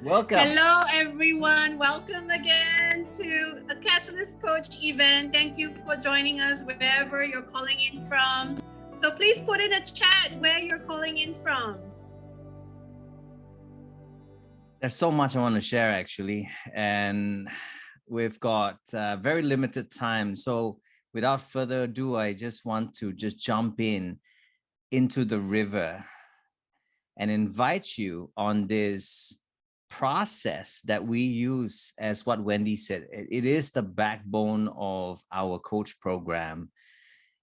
Welcome. Hello, everyone. Welcome again to a Catalyst Coach event. Thank you for joining us wherever you're calling in from. So please put in a chat where you're calling in from. There's so much I want to share, actually, and we've got very limited time. So without further ado, I just want to jump into the river and invite you on this process that we use, as what Wendy said. It is the backbone of our coach program.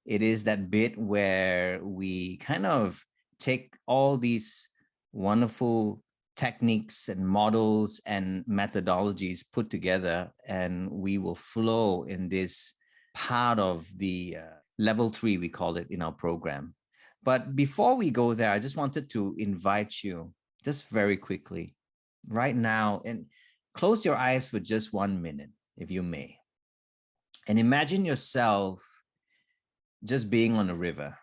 It is that bit where we kind of take all these wonderful techniques and models and methodologies put together, and we will flow in this part of the level 3, we call it, in our program. But before we go there, I just wanted to invite you just very quickly right now, and close your eyes for just 1 minute, if you may. And imagine yourself just being on a river.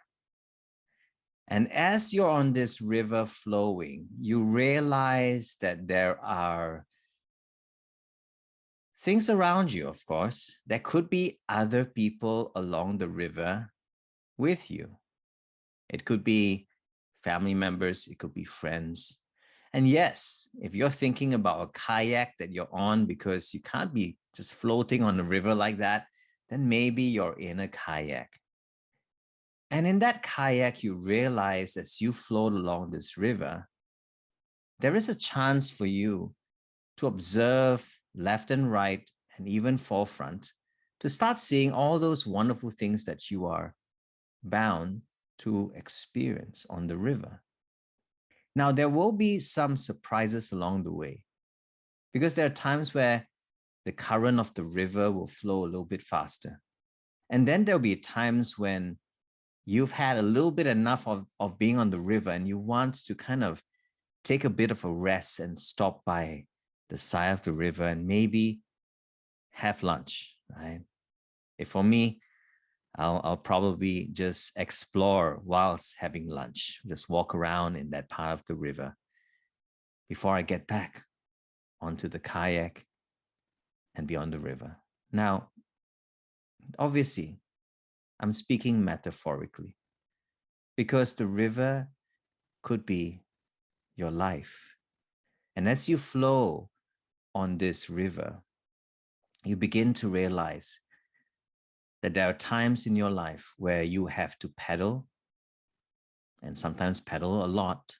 And as you're on this river flowing, you realize that there are things around you, of course. There could be other people along the river with you. It could be family members, it could be friends. And yes, if you're thinking about a kayak that you're on because you can't be just floating on the river like that, then maybe you're in a kayak. And in that kayak, you realize as you float along this river, there is a chance for you to observe left and right and even forefront, to start seeing all those wonderful things that you are bound to experience on the river. Now, there will be some surprises along the way, because there are times where the current of the river will flow a little bit faster. And then there'll be times when you've had a little bit enough of being on the river and you want to kind of take a bit of a rest and stop by the side of the river and maybe have lunch, right? If for me, I'll probably just explore whilst having lunch, just walk around in that part of the river before I get back onto the kayak and be on the river. Now, obviously, I'm speaking metaphorically, because the river could be your life. And as you flow on this river, you begin to realize that there are times in your life where you have to pedal, and sometimes pedal a lot.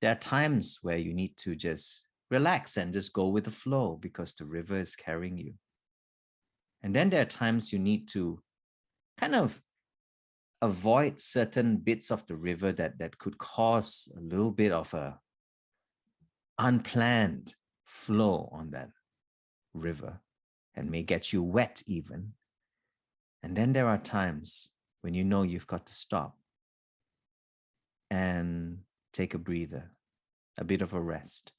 There are times where you need to just relax and just go with the flow because the river is carrying you. And then there are times you need to kind of avoid certain bits of the river that could cause a little bit of a unplanned flow on that river and may get you wet even. And then there are times when you know you've got to stop and take a breather, a bit of a rest.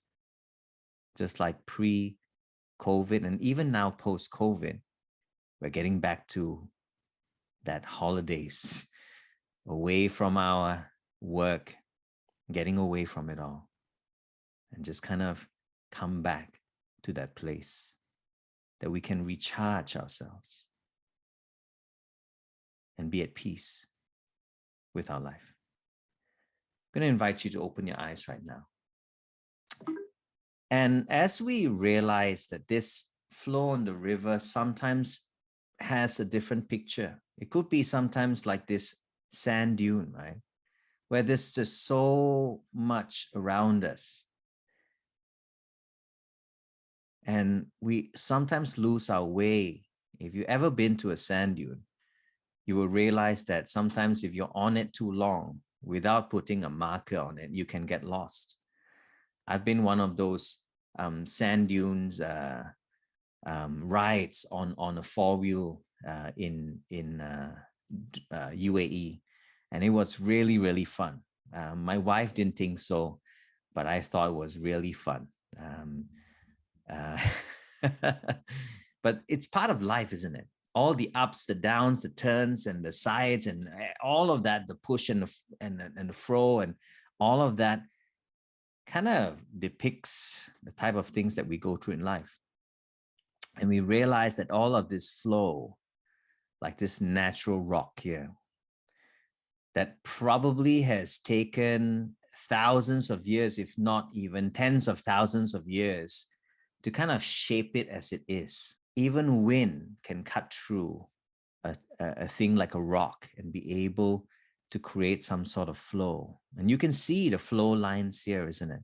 Just like pre-COVID and even now post-COVID, we're getting back to that holidays, away from our work, getting away from it all, and just kind of come back to that place that we can recharge ourselves and be at peace with our life. I'm going to invite you to open your eyes right now. And as we realize that this flow on the river sometimes has a different picture, it could be sometimes like this sand dune, right? Where there's just so much around us. And we sometimes lose our way. If you've ever been to a sand dune, you will realize that sometimes if you're on it too long without putting a marker on it, you can get lost. I've been one of those sand dunes rides on a 4-wheel in UAE, and it was really, really fun. My wife didn't think so, but I thought it was really fun. But it's part of life, isn't it? All the ups, the downs, the turns, and the sides, and all of that, the push and the fro, and all of that. kind of depicts the type of things that we go through in life. And we realize that all of this flow, like this natural rock here, that probably has taken thousands of years, if not even tens of thousands of years, to kind of shape it as it is. Even wind can cut through a thing like a rock and be able to create some sort of flow. And you can see the flow lines here, isn't it?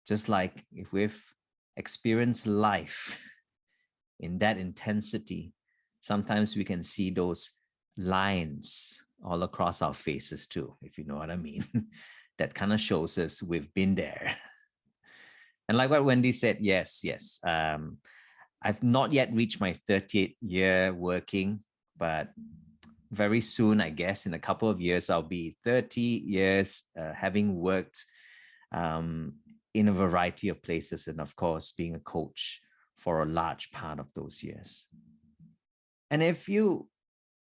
Just like if we've experienced life in that intensity, sometimes we can see those lines all across our faces too, if you know what I mean. That kind of shows us we've been there. And like what Wendy said, yes. I've not yet reached my 30th year working, but very soon, I guess, in a couple of years, I'll be 30 years having worked in a variety of places, and of course, being a coach for a large part of those years. And if you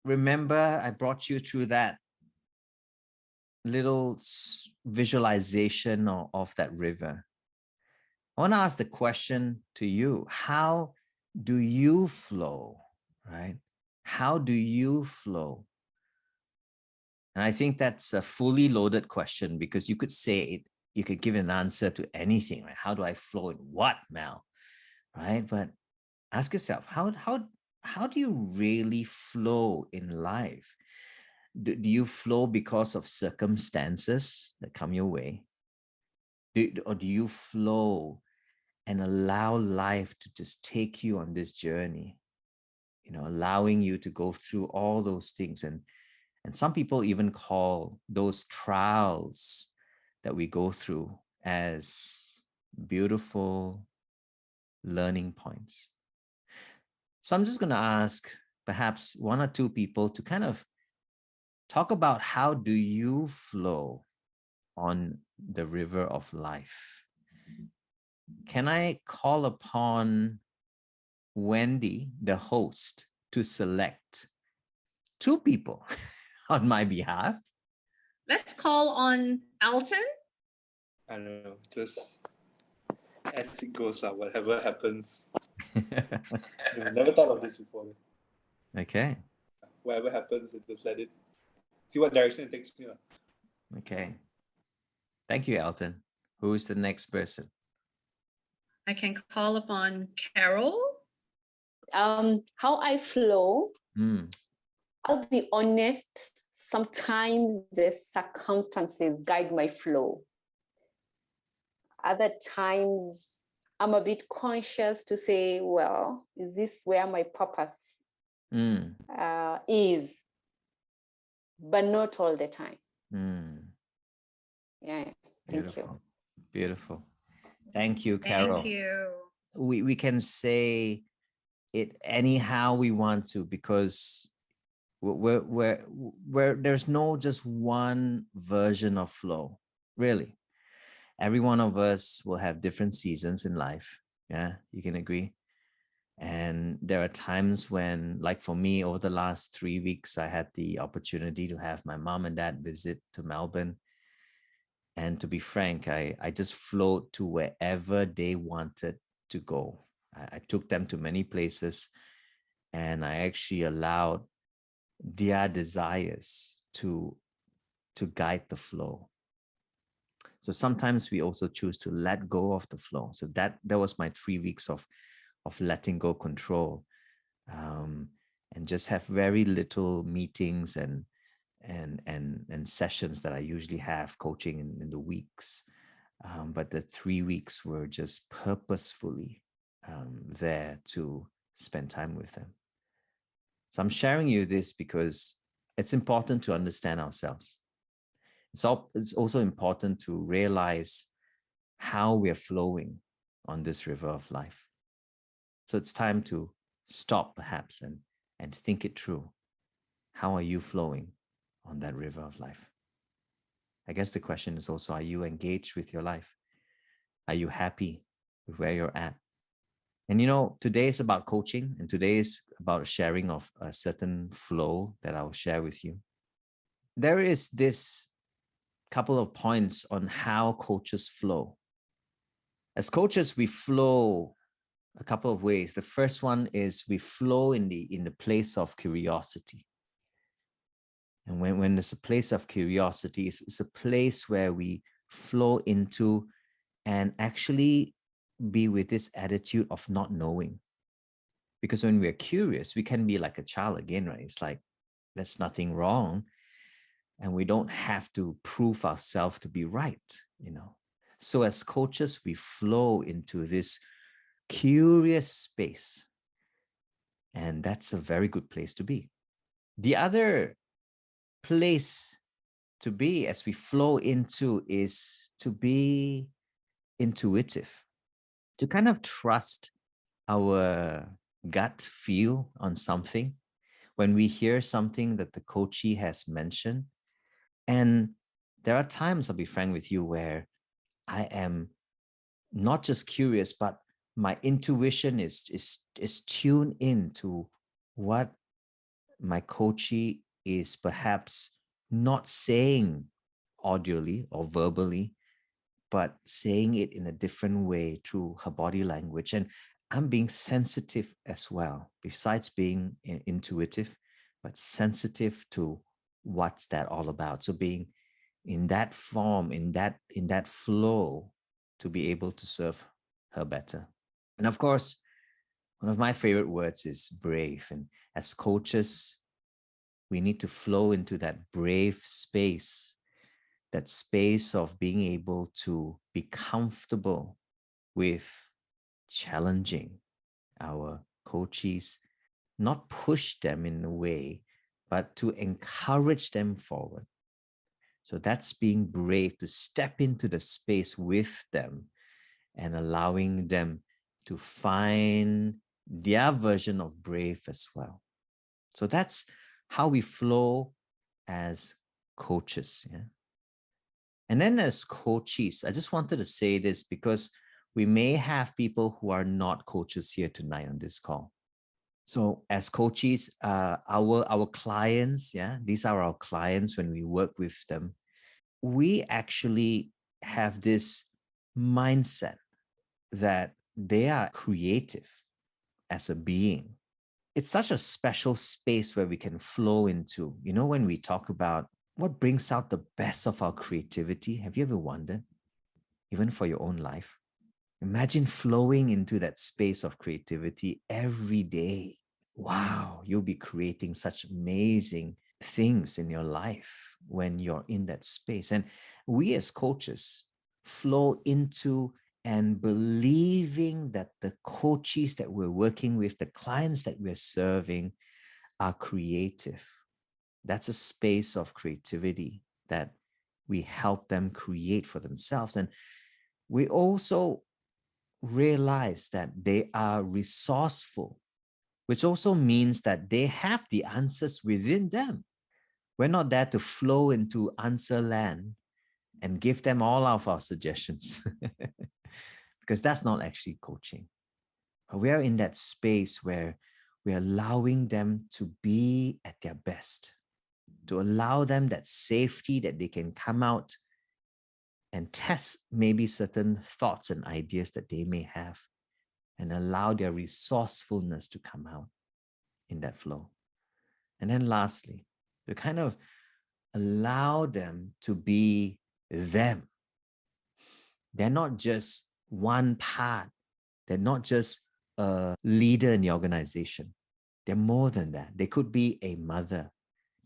remember, I brought you through that little visualization of that river. I want to ask the question to you: how do you flow, right? How do you flow? And I think that's a fully loaded question, because you could say it, you could give an answer to anything, right? How do I flow in what, Mel? Right? But ask yourself, how do you really flow in life? Do you flow because of circumstances that come your way? Or do you flow and allow life to just take you on this journey, allowing you to go through all those things? And some people even call those trials that we go through as beautiful learning points. So I'm just going to ask perhaps one or two people to kind of talk about, how do you flow on the river of life? Can I call upon Wendy, the host, to select two people on my behalf? Let's call on Alton. I don't know, just as it goes, whatever happens. Never thought of this before. Okay. Whatever happens, just let it, see what direction it takes me. Okay. Thank you, Alton. Who is the next person? I can call upon Carol. How I flow, I'll be honest, sometimes the circumstances guide my flow. Other times, I'm a bit conscious to say, well, is this where my purpose is? But not all the time. Yeah, thank you. Beautiful. Thank you, Carol. Thank you. We can say it anyhow we want to, because we're there's no just one version of flow, really. Every one of us will have different seasons in life. Yeah, you can agree. And there are times when, like for me, over the last 3 weeks, I had the opportunity to have my mom and dad visit to Melbourne. And to be frank, I just flowed to wherever they wanted to go. I took them to many places, and I actually allowed their desires to guide the flow. So sometimes we also choose to let go of the flow. So that was my 3 weeks of letting go control, and just have very little meetings and sessions that I usually have coaching in the weeks. But the 3 weeks were just purposefully there to spend time with them. So I'm sharing you this because it's important to understand ourselves. It's also important to realize how we are flowing on this river of life. So it's time to stop perhaps and think it through. How are you flowing on that river of life? I guess the question is also, are you engaged with your life? Are you happy with where you're at? And today is about coaching, and today is about sharing of a certain flow that I'll share with you. There is this couple of points on how coaches flow. As coaches, we flow a couple of ways. The first one is we flow in the place of curiosity. And when there's a place of curiosity, it's a place where we flow into and actually be with this attitude of not knowing. Because when we're curious, we can be like a child again, right? It's like, there's nothing wrong. And we don't have to prove ourselves to be right, you know. So as coaches, we flow into this curious space. And that's a very good place to be. The other place to be as we flow into is to be intuitive, to kind of trust our gut feel on something when we hear something that the coachee has mentioned. And there are times, I'll be frank with you, where I am not just curious, but my intuition is tuned in to what my coachee is perhaps not saying audibly or verbally, but saying it in a different way through her body language. And I'm being sensitive as well, besides being intuitive, but sensitive to what's that all about. So being in that form, in that flow, to be able to serve her better. And of course, one of my favorite words is brave. And as coaches, we need to flow into that brave space, that space of being able to be comfortable with challenging our coachees, not push them in a way, but to encourage them forward. So that's being brave, to step into the space with them and allowing them to find their version of brave as well. So that's how we flow as coaches. Yeah. And then as coachees, I just wanted to say this because we may have people who are not coaches here tonight on this call. So as coachees, our clients, yeah, these are our clients when we work with them. We actually have this mindset that they are creative as a being. It's such a special space where we can flow into. You know, when we talk about what brings out the best of our creativity, have you ever wondered, even for your own life? Imagine flowing into that space of creativity every day. Wow, you'll be creating such amazing things in your life when you're in that space. And we as coaches flow into and believing that the coaches that we're working with, the clients that we're serving, are creative. That's a space of creativity that we help them create for themselves. And we also realize that they are resourceful, which also means that they have the answers within them. We're not there to flow into answer land and give them all of our suggestions because that's not actually coaching. But we are in that space where we're allowing them to be at their best, to allow them that safety that they can come out and test maybe certain thoughts and ideas that they may have and allow their resourcefulness to come out in that flow. And then lastly, to kind of allow them to be them. They're not just one part. They're not just a leader in the organization. They're more than that. They could be a mother.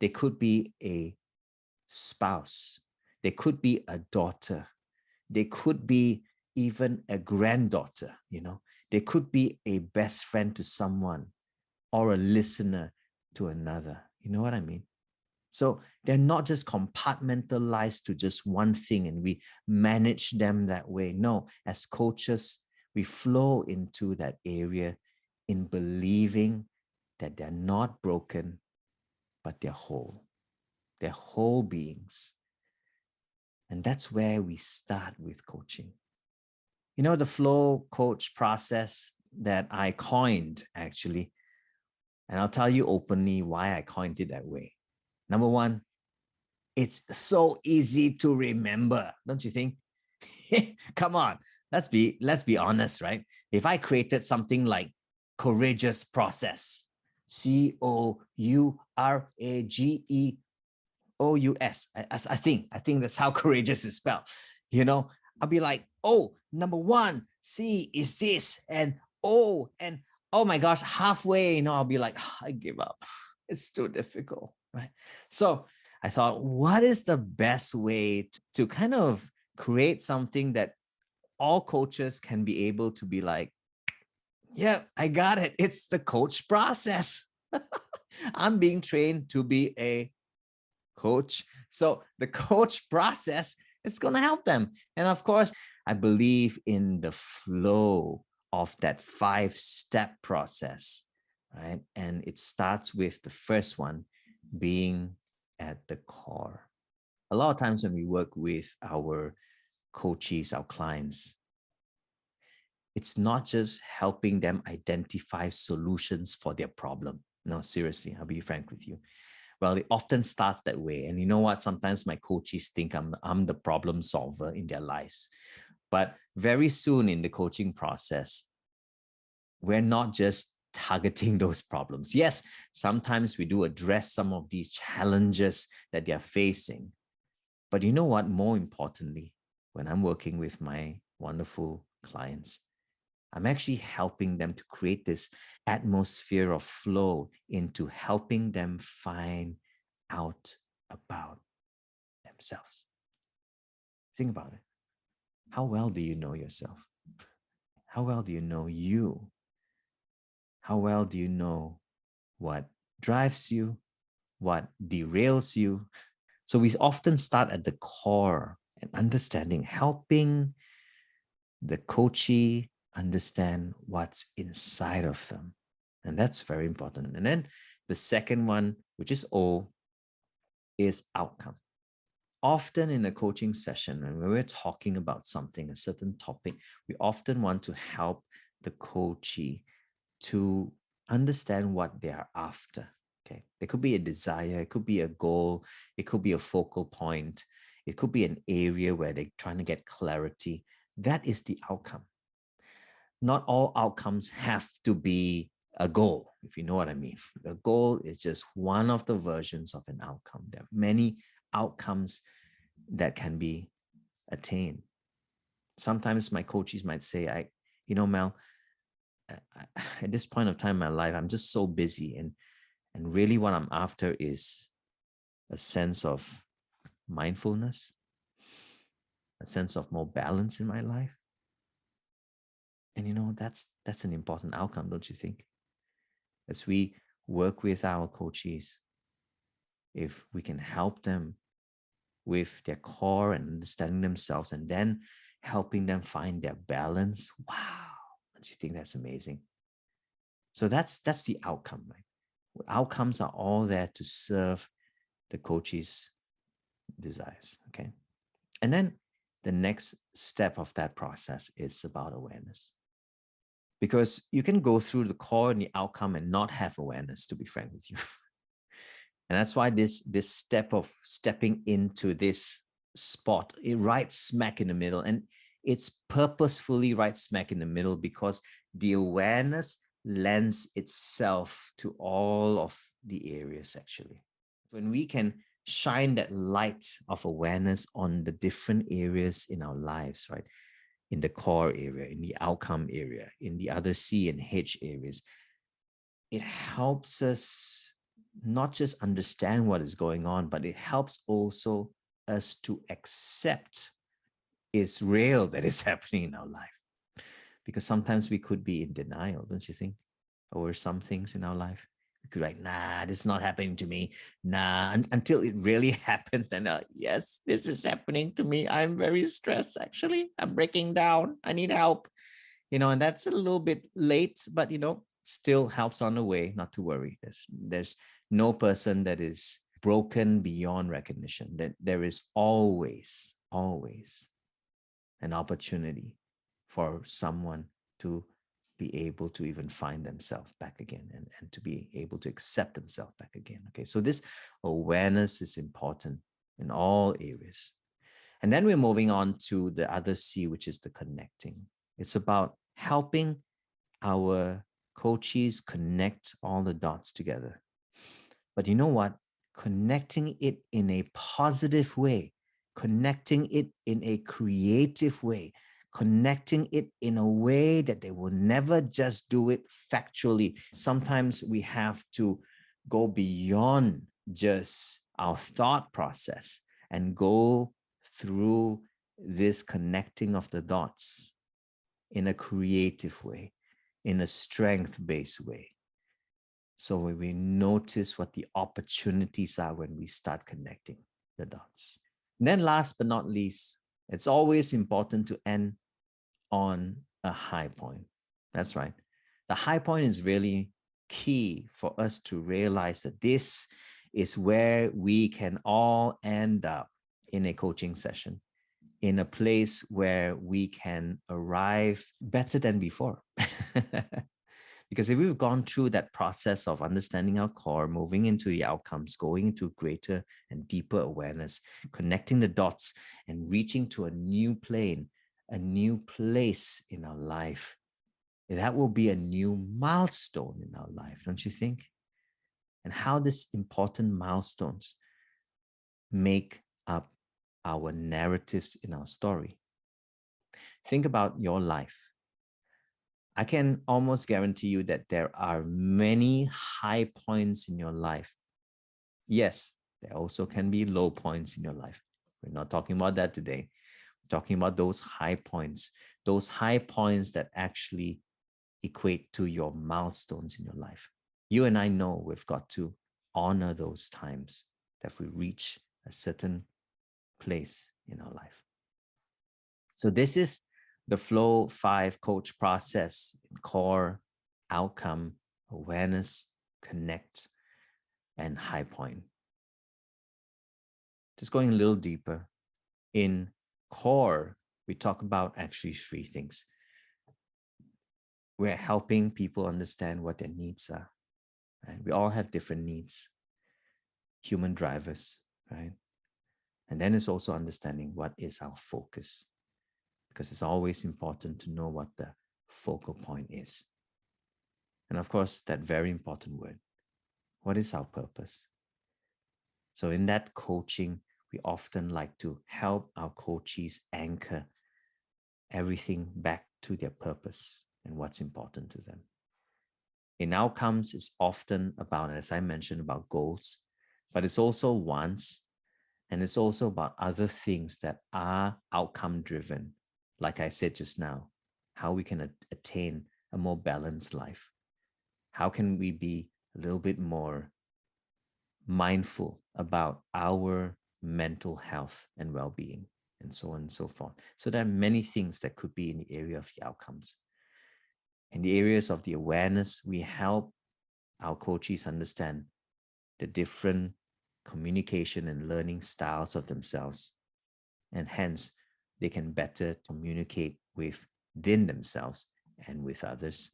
They could be a spouse. They could be a daughter. They could be even a granddaughter, you know. They could be a best friend to someone or a listener to another. You know what I mean? So they're not just compartmentalized to just one thing and we manage them that way. No, as coaches, we flow into that area in believing that they're not broken, but they're whole. They're whole beings. And that's where we start with coaching. You know, the flow coach process that I coined, actually, and I'll tell you openly why I coined it that way. Number one, It's so easy to remember, don't you think? Come on, let's be honest, right? If I created something like courageous process, COURAGEOUS, I think that's how courageous is spelled. I'll be like, oh, number one, C is this, and O, and oh my gosh, halfway, I'll be like, I give up. It's too difficult, right? So I thought, what is the best way to kind of create something that all coaches can be able to be like, yeah, I got it. It's the coach process. I'm being trained to be a coach. So the coach process, it's going to help them. And of course, I believe in the flow of that 5-step process, right? And it starts with the first one being at the core. A lot of times when we work with our coaches, our clients, it's not just helping them identify solutions for their problem. No, seriously, I'll be frank with you. Well, it often starts that way. And you know what? Sometimes my coaches think I'm the problem solver in their lives. But very soon in the coaching process, we're not just targeting those problems. Yes, sometimes we do address some of these challenges that they're facing. But you know what? More importantly, when I'm working with my wonderful clients, I'm actually helping them to create this atmosphere of flow into helping them find out about themselves. Think about it. How well do you know yourself? How well do you know you? How well do you know what drives you, what derails you? So we often start at the core and understanding, helping the coachee understand what's inside of them. And that's very important. And then the second one, which is O, is outcome. Often in a coaching session, when we're talking about something, a certain topic, we often want to help the coachee to understand what they are after. Okay, it could be a desire, it could be a goal, it could be a focal point, it could be an area where they're trying to get clarity. That is the outcome. Not all outcomes have to be a goal, if you know what I mean. A goal is just one of the versions of an outcome. There are many outcomes that can be attained. Sometimes my coaches might say, Mel, at this point of time in my life, I'm just so busy. And really what I'm after is a sense of mindfulness, a sense of more balance in my life. And that's an important outcome, don't you think? As we work with our coaches, if we can help them with their core and understanding themselves and then helping them find their balance, wow, don't you think that's amazing? So that's the outcome, right? Outcomes are all there to serve the coach's desires, okay? And then the next step of that process is about awareness. Because you can go through the core and the outcome and not have awareness, to be frank with you. And that's why this step of stepping into this spot, it right smack in the middle. And it's purposefully right smack in the middle because the awareness lends itself to all of the areas, actually. When we can shine that light of awareness on the different areas in our lives, right? In the core area, in the outcome area, in the other C and H areas, it helps us not just understand what is going on, but it helps also us to accept is real that is happening in our life. Because sometimes we could be in denial, don't you think? Over some things in our life. We could be like, nah, this is not happening to me. Nah, until it really happens, then yes, this is happening to me. I'm very stressed, actually. I'm breaking down. I need help. And that's a little bit late, but, still helps on the way, not to worry. There's no person that is broken beyond recognition. That there is always an opportunity for someone to be able to even find themselves back again and to be able to accept themselves back again. Okay, so this awareness is important. in all areas. And then we're moving on to the other C, which is the connecting. It's about helping our coaches connect all the dots together. But you know what? Connecting it in a positive way, connecting it in a creative way, connecting it in a way that they will never just do it factually. Sometimes we have to go beyond just our thought process and go through this connecting of the dots in a creative way, in a strength-based way. So when we notice what the opportunities are when we start connecting the dots. And then last but not least, it's always important to end on a high point. That's right. The high point is really key for us to realize that this is where we can all end up in a coaching session, in a place where we can arrive better than before. Because if we've gone through that process of understanding our core, moving into the outcomes, going into greater and deeper awareness, connecting the dots and reaching to a new plane, a new place in our life, that will be a new milestone in our life, don't you think? And how these important milestones make up our narratives in our story. Think about your life. I can almost guarantee you that there are many high points in your life. Yes, there also can be low points in your life. We're not talking about that today. We're talking about those high points that actually equate to your milestones in your life. You and I know we've got to honor those times that we reach a certain place in our life. So this is the FLOW5 coach process: core, outcome, awareness, connect, and high point. Just going a little deeper. In core, we talk about actually three things. We're helping people understand what their needs are. Right? We all have different needs, human drivers, right? And then it's also understanding what is our focus, because it's always important to know what the focal point is. And of course, that very important word, what is our purpose? So in that coaching, we often like to help our coachees anchor everything back to their purpose and what's important to them. In outcomes, it's often about, as I mentioned, about goals, but it's also wants, and it's also about other things that are outcome driven. Like I said just now, how we can attain a more balanced life. How can we be a little bit more mindful about our mental health and well-being, and so on and so forth. So there are many things that could be in the area of the outcomes. In the areas of the awareness, we help our coaches understand the different communication and learning styles of themselves, and hence they can better communicate within themselves and with others.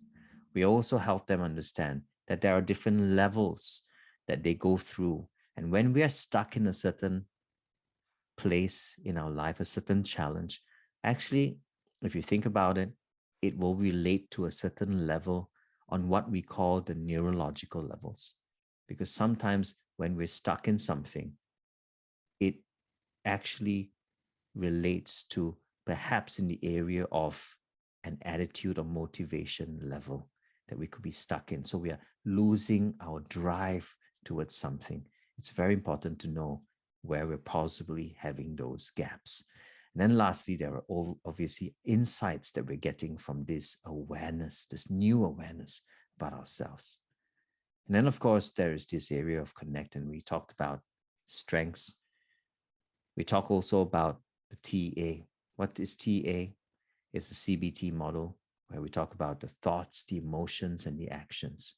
We also help them understand that there are different levels that they go through. And when we are stuck in a certain place in our life, a certain challenge, actually, if you think about it, it will relate to a certain level on what we call the neurological levels. Because sometimes when we're stuck in something, it actually relates to perhaps in the area of an attitude or motivation level that we could be stuck in. So we are losing our drive towards something. It's very important to know where we're possibly having those gaps. And then lastly, there are obviously insights that we're getting from this awareness, this new awareness about ourselves. And then, of course, there is this area of connect, and we talked about strengths. We talk also about the TA. What is TA? It's a CBT model where we talk about the thoughts, the emotions, and the actions.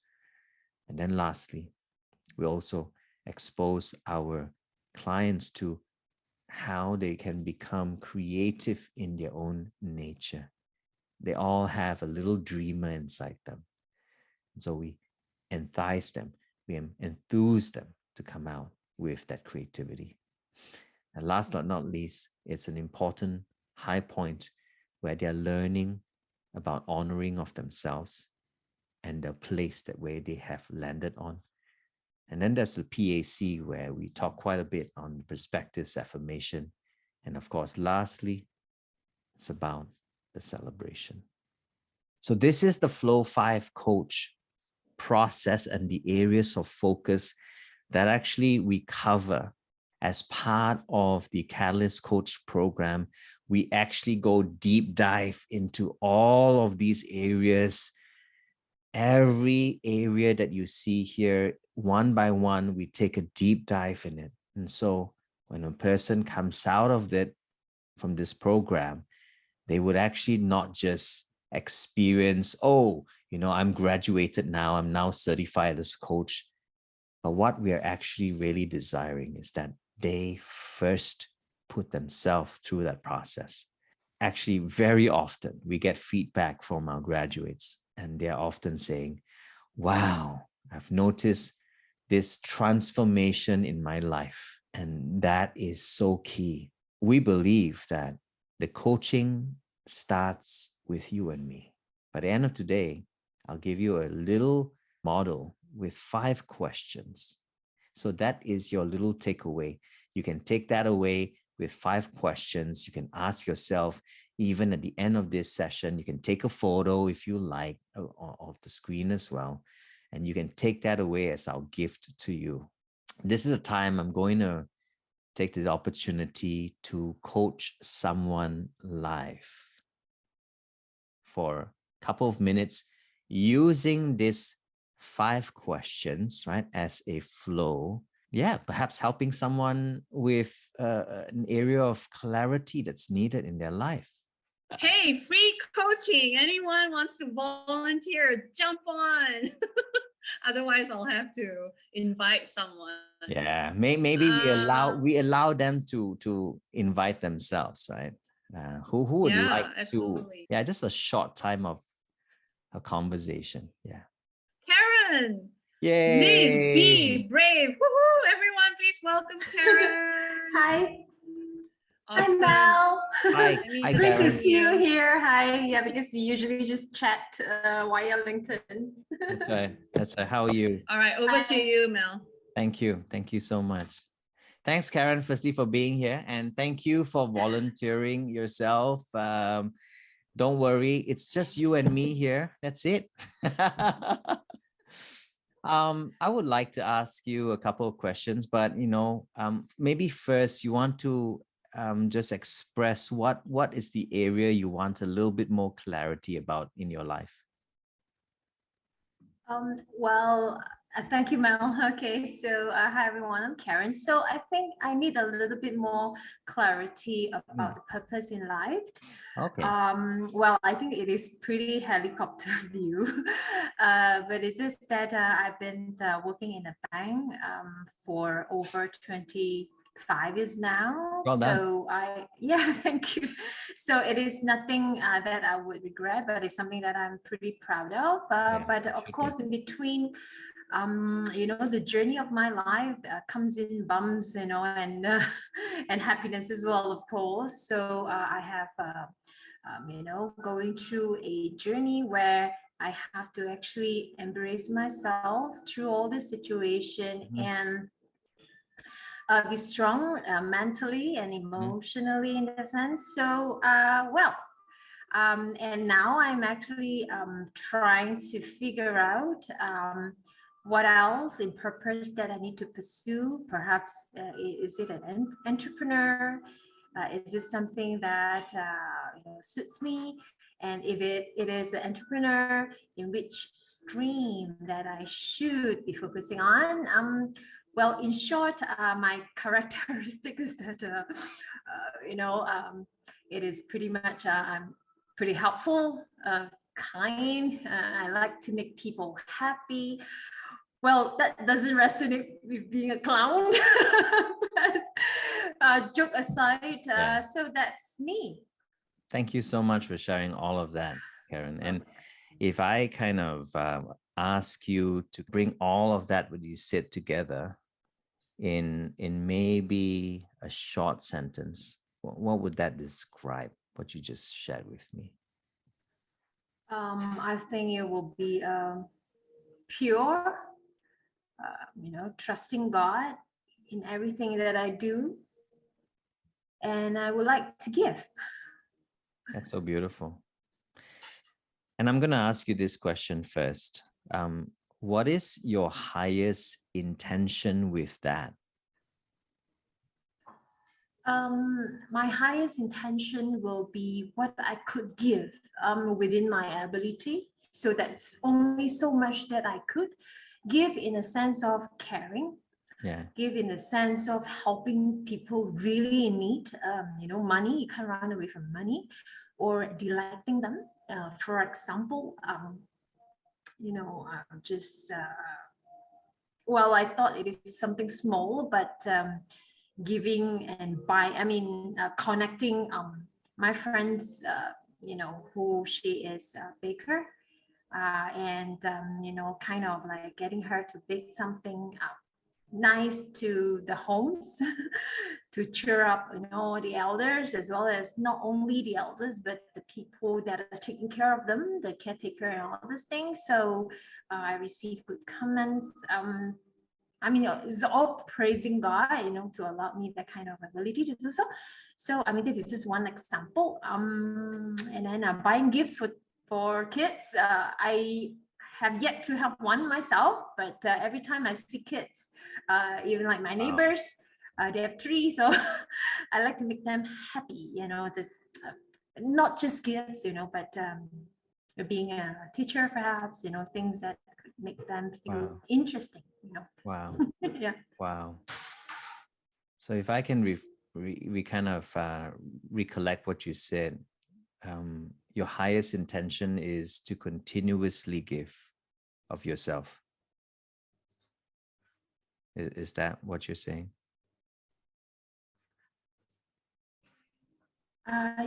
And then lastly, we also expose our clients to how they can become creative in their own nature. They all have a little dreamer inside them. And so we entice them, we enthuse them to come out with that creativity. And last but not least, it's an important high point where they're learning about honoring of themselves and the place that where they have landed on. And then there's the PAC, where we talk quite a bit on perspectives, affirmation. And of course, lastly, it's about the celebration. So this is the FLOW5 Coach process and the areas of focus that actually we cover as part of the Catalyst Coach program. We actually go deep dive into all of these areas. Every area that you see here, one by one, we take a deep dive in it. And so when a person comes out of it from this program, they would actually not just experience, oh, I'm graduated now, I'm now certified as a coach. But what we are actually really desiring is that they first put themselves through that process. Actually, very often we get feedback from our graduates, and they're often saying, wow, I've noticed this transformation in my life. And that is so key. We believe that the coaching starts with you and me. By the end of today, I'll give you a little model with 5 questions. So that is your little takeaway. You can take that away with 5 questions. You can ask yourself, even at the end of this session, you can take a photo if you like of the screen as well. And you can take that away as our gift to you. This is a time I'm going to take this opportunity to coach someone live for a couple of minutes using this 5 questions, right, as a flow. Yeah, perhaps helping someone with an area of clarity that's needed in their life. Hey, free coaching. Anyone wants to volunteer, jump on. Otherwise, I'll have to invite someone. Yeah, maybe we allow them to invite themselves, right? Who would like absolutely. to? Yeah, just a short time of a conversation. Yeah. Karen. Yay. Live, be brave. Woohoo! Everyone, please welcome Karen. Hi. Awesome. Hi, Mel. Hi. Great Karen. to see you here. Hi. Yeah, because we usually just chat via LinkedIn. That's right. How are you? All right, over to you, Mel. Thank you. Thank you so much. Thanks, Karen, firstly, for being here. And thank you for volunteering yourself. Don't worry, it's just you and me here. That's it. I would like to ask you a couple of questions, but maybe first you want to just express what is the area you want a little bit more clarity about in your life. Well, thank you, Mel. Okay, so hi everyone, I'm Karen. So I think I need a little bit more clarity about the purpose in life. Okay. Well, I think it is pretty helicopter view, but it's just that I've been working in a bank for over 25 years now. Well done. So thank you. So it is nothing that I would regret, but it's something that I'm pretty proud of. But of course, in between, the journey of my life comes in bumps, and happiness as well, of course. So I have, going through a journey where I have to actually embrace myself through all this situation and be strong mentally and emotionally in that sense. So, and now I'm actually trying to figure out what else in purpose that I need to pursue. Perhaps is it an entrepreneur? Is this something that suits me? And if it is an entrepreneur, in which stream that I should be focusing on? Well, in short, my characteristic is that it is pretty much I'm pretty helpful, kind. I like to make people happy. Well, that doesn't resonate with being a clown, but joke aside, so that's me. Thank you so much for sharing all of that, Karen. And if I kind of ask you to bring all of that what you said together, in maybe a short sentence, what would that describe, what you just shared with me? I think it will be pure, trusting God in everything that I do. And I would like to give. That's so beautiful. And I'm going to ask you this question first. What is your highest intention with that? My highest intention will be what I could give within my ability. So that's only so much that I could give in a sense of caring. Yeah. Give in the sense of helping people really in need. Money, you can't run away from money, or delighting them. For example, I thought it is something small, but giving and connecting my friends, who she is a baker, and kind of like getting her to bake something nice to the homes to cheer up the elders, as well as not only the elders but the people that are taking care of them, the caretaker and all these things. So I received good comments. It's all praising God, to allow me that kind of ability to do so. So this is just one example. And then buying gifts for kids. I have yet to have one myself, but every time I see kids, even like my neighbors, they have 3, so I like to make them happy, just not just gifts, but being a teacher, perhaps, things that could make them feel interesting, Wow. Yeah. Wow. So if I can we kind of recollect what you said, your highest intention is to continuously give of yourself. Is that what you're saying?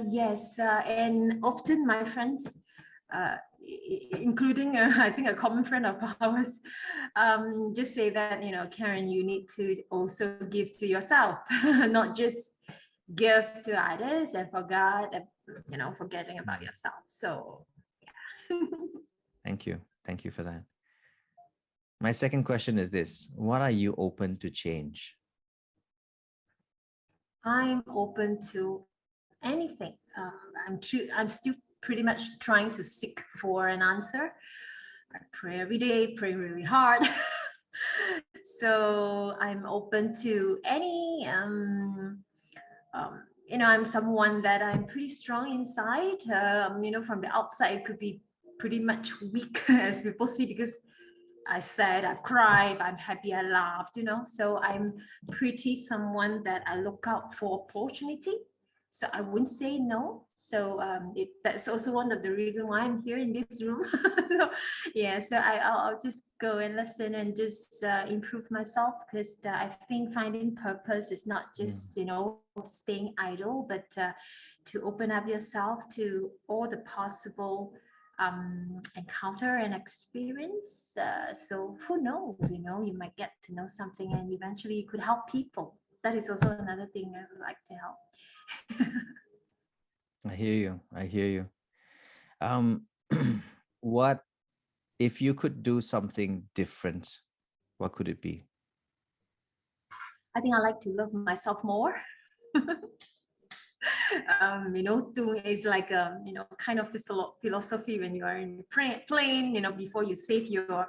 Yes, and often my friends, including I think a common friend of ours, just say that, Karen, you need to also give to yourself, not just give to others and forgetting about yourself. So yeah. Thank you for that. My second question is this: what are you open to change? I'm open to anything. I'm still pretty much trying to seek for an answer. I pray every day, pray really hard. So I'm open to any. I'm someone that I'm pretty strong inside. From the outside, it could be pretty much weak, as people see, because I said I've cried, I'm happy, I laughed, So I'm pretty someone that I look out for opportunity. So I wouldn't say no. So that's also one of the reasons why I'm here in this room. So yeah, so I'll just go and listen and just improve myself, because I think finding purpose is not just staying idle, but to open up yourself to all the possible encounter and experience. So who knows, you might get to know something and eventually you could help people. That is also another thing I would like to help. I hear you. What if you could do something different, what could it be? I think I like to love myself more. Is like kind of philosophy when you are in the plane, before you save your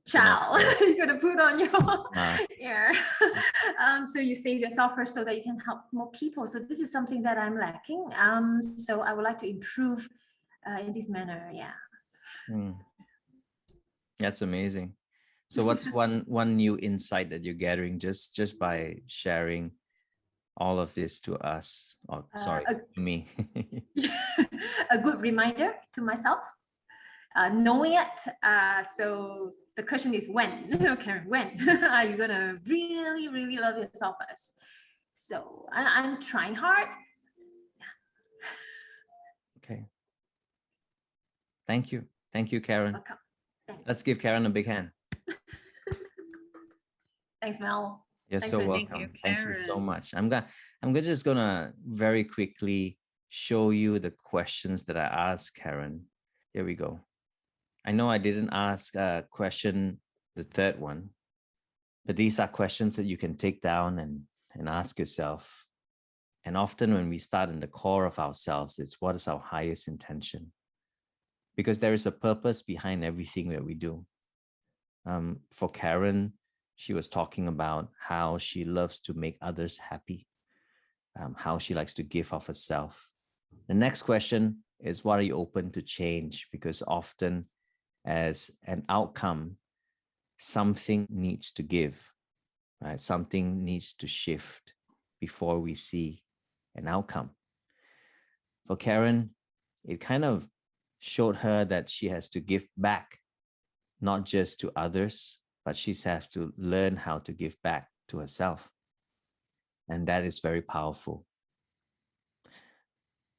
child, you're gonna put on your air. So you save yourself first so that you can help more people. So this is something that I'm lacking. So I would like to improve in this manner. Yeah. That's amazing. So what's one new insight that you're gathering just by sharing all of this to us? Oh, sorry, to me. A good reminder to myself, knowing it. So the question is when, Karen, when are you gonna really, really love yourself first? So I'm trying hard. Okay. Thank you, Karen. Welcome. Let's give Karen a big hand. Thanks, Mel. You're so Thank welcome. you, Thank you so Karen. much. Just gonna very quickly show you the questions that I asked Karen. Here we go. I know I didn't ask a question, the third one, but these are questions that you can take down and ask yourself. And often when we start in the core of ourselves, it's what is our highest intention? Because there is a purpose behind everything that we do. For Karen, she was talking about how she loves to make others happy, how she likes to give of herself. The next question is, what are you open to change? Because often as an outcome, something needs to give, right? Something needs to shift before we see an outcome. For Karen, it kind of showed her that she has to give back, not just to others, but she has to learn how to give back to herself. And that is very powerful.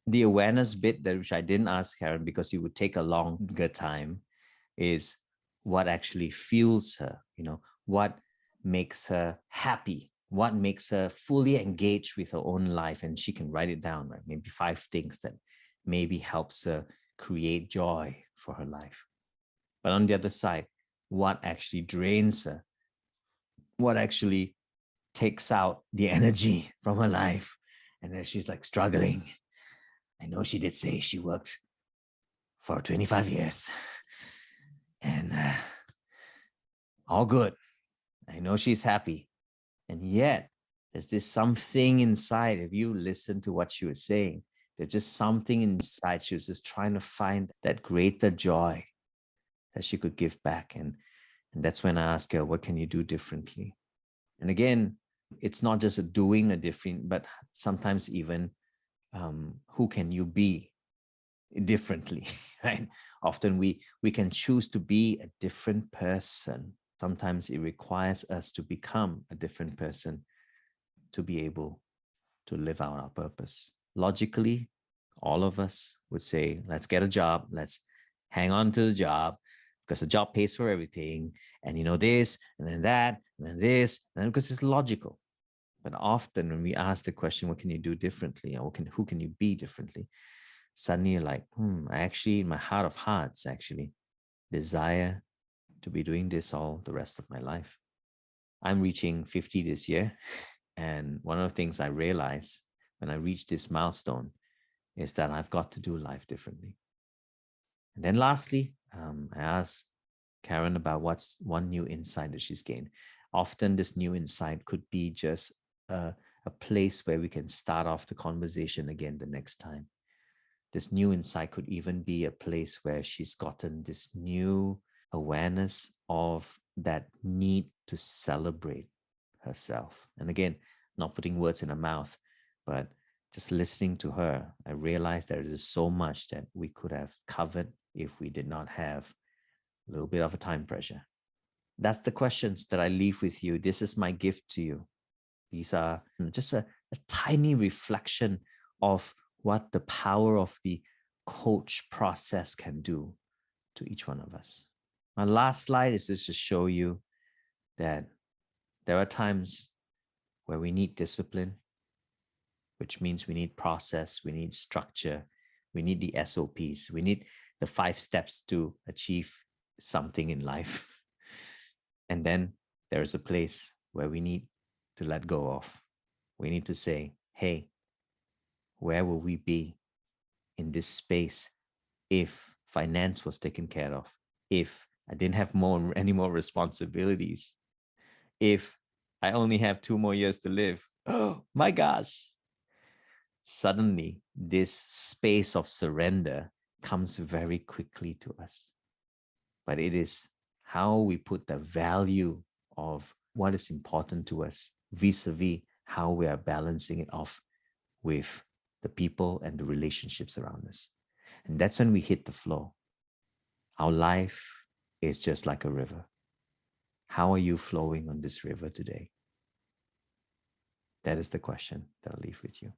The awareness bit, that which I didn't ask Karen because it would take a longer time, is what actually fuels her, what makes her happy, what makes her fully engaged with her own life. And she can write it down, right? Maybe 5 things that maybe helps her create joy for her life. But on the other side, what actually drains her, what actually takes out the energy from her life. And then she's like struggling. I know she did say she worked for 25 years and all good. I know she's happy. And yet there's this something inside. If you listen to what she was saying, there's just something inside. She was just trying to find that greater joy that she could give back. And that's when I asked her, what can you do differently? And again, it's not just a doing a different, but sometimes even who can you be differently, right? Often we can choose to be a different person. Sometimes it requires us to become a different person to be able to live out our purpose. Logically, all of us would say, let's get a job, let's hang on to the job because the job pays for everything. And this, and then that, and then this, and then because it's logical. But often when we ask the question, what can you do differently? Or who can you be differently? Suddenly you're like, I actually, in my heart of hearts, actually desire to be doing this all the rest of my life. I'm reaching 50 this year. And one of the things I realized when I reached this milestone is that I've got to do life differently. And then lastly, I asked Karen about what's one new insight that she's gained. Often this new insight could be just a place where we can start off the conversation again the next time. This new insight could even be a place where she's gotten this new awareness of that need to celebrate herself. And again, not putting words in her mouth, but just listening to her, I realized there is so much that we could have covered if we did not have a little bit of a time pressure. That's the questions that I leave with you. This is my gift to you. These are just a tiny reflection of what the power of the coach process can do to each one of us. My last slide is just to show you that there are times where we need discipline, which means we need process, we need structure, we need the SOPs, we need the 5 steps to achieve something in life. And then there is a place where we need to let go of. We need to say, hey, where will we be in this space if finance was taken care of, if I didn't have any more responsibilities, if I only have 2 more years to live? Oh my gosh. Suddenly, this space of surrender comes very quickly to us. But it is how we put the value of what is important to us vis-a-vis how we are balancing it off with the people and the relationships around us. And that's when we hit the flow. Our life is just like a river. How are you flowing on this river today? That is the question that I'll leave with you.